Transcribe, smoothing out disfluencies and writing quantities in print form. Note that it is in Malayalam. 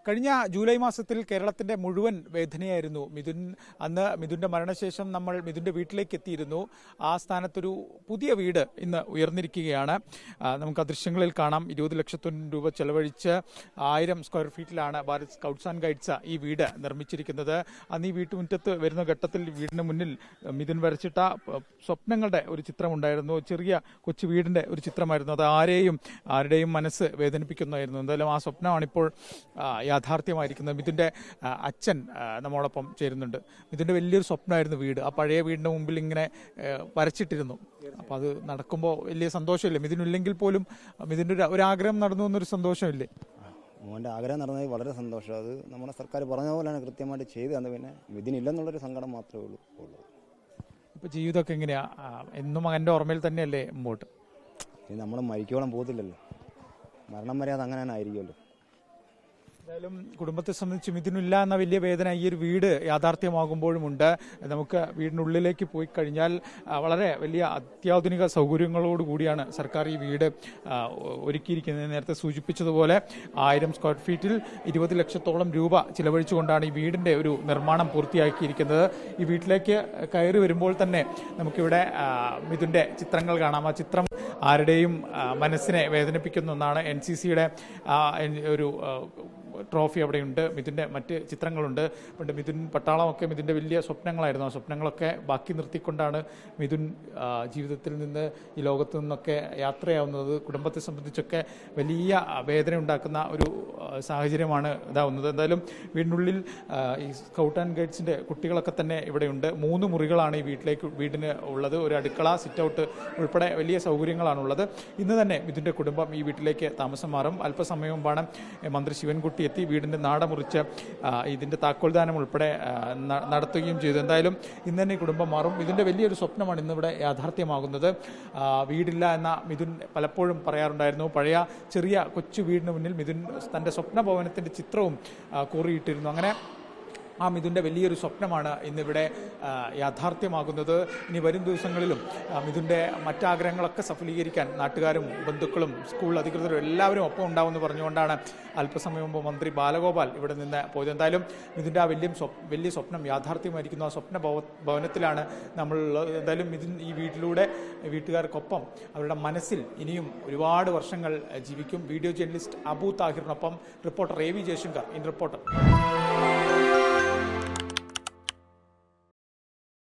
കഴിഞ്ഞ ജൂലൈ മാസത്തിൽ കേരളത്തിന്റെ മുഴുവൻ വേദനയായിരുന്നു മിഥുൻ. അന്ന് മിഥുന്റെ മരണശേഷം നമ്മൾ മിഥുന്റെ വീട്ടിലേക്ക് എത്തിയിരുന്നു. ആ സ്ഥാനത്തൊരു പുതിയ വീട് ഇന്ന് ഉയർന്നിരിക്കുകയാണ്. നമുക്ക് ആ ദൃശ്യങ്ങളിൽ കാണാം. 20 ലക്ഷത്തോളം രൂപ ചെലവഴിച്ച് 1000 സ്ക്വയർ ഫീറ്റിലാണ് ഭാരത് സ്കൗട്ട്സ് ആൻഡ് ഗൈഡ്സ് ഈ വീട് നിർമ്മിച്ചിരിക്കുന്നത്. അന്ന് ഈ വീട്ടുമുറ്റത്ത് വരുന്ന ഘട്ടത്തിൽ വീടിന് മുന്നിൽ മിഥുൻ വരച്ചിട്ട സ്വപ്നങ്ങളുടെ ഒരു ചിത്രമുണ്ടായിരുന്നു. ചെറിയ കൊച്ചു വീടിന്റെ ഒരു ചിത്രമായിരുന്നു. അത് ആരുടെയും മനസ്സ് വേദനിപ്പിക്കുന്നതായിരുന്നു. എന്തായാലും ആ സ്വപ്നമാണിപ്പോൾ യാഥാർത്ഥ്യമായിരിക്കുന്നത്. മിഥുന്റെ അച്ഛൻ നമ്മളോടൊപ്പം ചേരുന്നുണ്ട്. മിഥുന്റെ വലിയൊരു സ്വപ്നമായിരുന്നു വീട്. ആ പഴയ വീടിന്റെ മുമ്പിൽ ഇങ്ങനെ വരച്ചിട്ടിരുന്നു. അപ്പൊ അത് നടക്കുമ്പോൾ വലിയ സന്തോഷമില്ലേ? മിഥുനില്ലെങ്കിൽ പോലും മിഥുന്റെ ഒരു ആഗ്രഹം നടന്നു എന്നൊരു സന്തോഷമില്ലേ? മോൻ്റെ ആഗ്രഹം നടന്നതിൽ വളരെ സന്തോഷം. അത് നമ്മുടെ സർക്കാർ പറഞ്ഞ പോലെയാണ് കൃത്യമായിട്ട് ചെയ്ത് തന്നത്. പിന്നെ മിഥുനില്ലെന്നുള്ളൊരു സങ്കടം മാത്രമേ ഉള്ളൂ. ഇപ്പൊ ജീവിതമൊക്കെ എങ്ങനെയാ? എന്നും മകന്റെ ഓർമ്മയിൽ തന്നെയല്ലേ മുമ്പോട്ട്? ഇത് നമ്മൾ മരിക്കോളം പോകത്തില്ലല്ലോ. മരണം വരെ അത് അങ്ങനെ തന്നെ ആയിരിക്കുമല്ലോ. എന്തായാലും കുടുംബത്തെ സംബന്ധിച്ച് മിഥുനില്ല എന്ന വലിയ വേദന ഈ ഒരു വീട് യാഥാർത്ഥ്യമാകുമ്പോഴുമുണ്ട്. നമുക്ക് വീടിനുള്ളിലേക്ക് പോയി കഴിഞ്ഞാൽ വളരെ വലിയ അത്യാധുനിക സൗകര്യങ്ങളോട് കൂടിയാണ് സർക്കാർ ഈ വീട് ഒരുക്കിയിരിക്കുന്നത്. നേരത്തെ സൂചിപ്പിച്ചതുപോലെ 1000 സ്ക്വയർ ഫീറ്റിൽ 20 ലക്ഷത്തോളം രൂപ ചിലവഴിച്ചുകൊണ്ടാണ് ഈ വീടിന്റെ ഒരു നിർമ്മാണം പൂർത്തിയാക്കിയിരിക്കുന്നത്. ഈ വീട്ടിലേക്ക് കയറി വരുമ്പോൾ തന്നെ നമുക്കിവിടെ മിഥുന്റെ ചിത്രങ്ങൾ കാണാം. ആ ചിത്രം ആരുടെയും മനസ്സിനെ വേദനിപ്പിക്കുന്ന ഒന്നാണ്. NCCയുടെ ഒരു ട്രോഫി അവിടെയുണ്ട്. മിഥുന്റെ മറ്റ് ചിത്രങ്ങളുണ്ട്. പണ്ട് മിഥുൻ പട്ടാളമൊക്കെ മിഥുന്റെ വലിയ സ്വപ്നങ്ങളായിരുന്നു. ആ സ്വപ്നങ്ങളൊക്കെ ബാക്കി നിർത്തിക്കൊണ്ടാണ് മിഥുൻ ജീവിതത്തിൽ നിന്ന് ഈ ലോകത്തു നിന്നൊക്കെ യാത്രയാവുന്നത്. കുടുംബത്തെ സംബന്ധിച്ചൊക്കെ വലിയ വേദന ഉണ്ടാക്കുന്ന ഒരു സാഹചര്യമാണ് ഇതാവുന്നത്. എന്തായാലും വീടിനുള്ളിൽ ഈ സ്കൗട്ട് ആൻഡ് ഗൈഡ്സിന്റെ കുട്ടികളൊക്കെ തന്നെ ഇവിടെയുണ്ട്. 3 മുറികളാണ് ഈ വീടിന് ഉള്ളത്. ഒരു അടുക്കള, സിറ്റ് ഔട്ട് ഉൾപ്പെടെ വലിയ സൗകര്യങ്ങളാണുള്ളത്. ഇന്ന് തന്നെ മിഥുന്റെ കുടുംബം ഈ വീട്ടിലേക്ക് താമസം മാറും. അല്പസമയം മുമ്പാണ് മന്ത്രി ശിവൻകുട്ടി എത്തി വീടിന്റെ നാട മുറിച്ച് ഇതിന്റെ താക്കോൽദാനം ഉൾപ്പെടെ നടത്തുകയും ചെയ്തു. എന്തായാലും ഇന്ന് തന്നെ കുടുംബം മാറും. ഇതിന്റെ വലിയൊരു സ്വപ്നമാണ് ഇന്നിവിടെ യാഥാർത്ഥ്യമാകുന്നത്. വീടില്ല എന്ന മിഥുൻ പലപ്പോഴും പറയാറുണ്ടായിരുന്നു. പഴയ ചെറിയ കൊച്ചു വീടിന് മുന്നിൽ മിഥുൻ തന്റെ സ്വപ്ന ഭവനത്തിന്റെ ചിത്രവും കോറിയിട്ടിരുന്നു. അങ്ങനെ ആ മിഥുന്റെ വലിയൊരു സ്വപ്നമാണ് ഇന്നിവിടെ യാഥാർത്ഥ്യമാകുന്നത്. ഇനി വരും ദിവസങ്ങളിലും മിഥുന്റെ മറ്റാഗ്രഹങ്ങളൊക്കെ സഫലീകരിക്കാൻ നാട്ടുകാരും ബന്ധുക്കളും സ്കൂൾ അധികൃതരും എല്ലാവരും ഒപ്പം ഉണ്ടാവുമെന്ന് പറഞ്ഞുകൊണ്ടാണ് അല്പസമയം മുമ്പ് മന്ത്രി ബാലഗോപാൽ ഇവിടെ നിന്ന് പോയത്. എന്തായാലും മിഥുന്റെ ആ വലിയ സ്വപ്നം യാഥാർത്ഥ്യമായിരിക്കുന്നു. ആ സ്വപ്ന ഭവനത്തിലാണ് നമ്മൾ. എന്തായാലും മിഥുൻ ഈ വീട്ടിലൂടെ വീട്ടുകാർക്കൊപ്പം അവരുടെ മനസ്സിൽ ഇനിയും ഒരുപാട് വർഷങ്ങൾ ജീവിക്കും. വീഡിയോ ജേർണലിസ്റ്റ് അബു താഹിറിനൊപ്പം reporter AV Jayashankar, in reporter.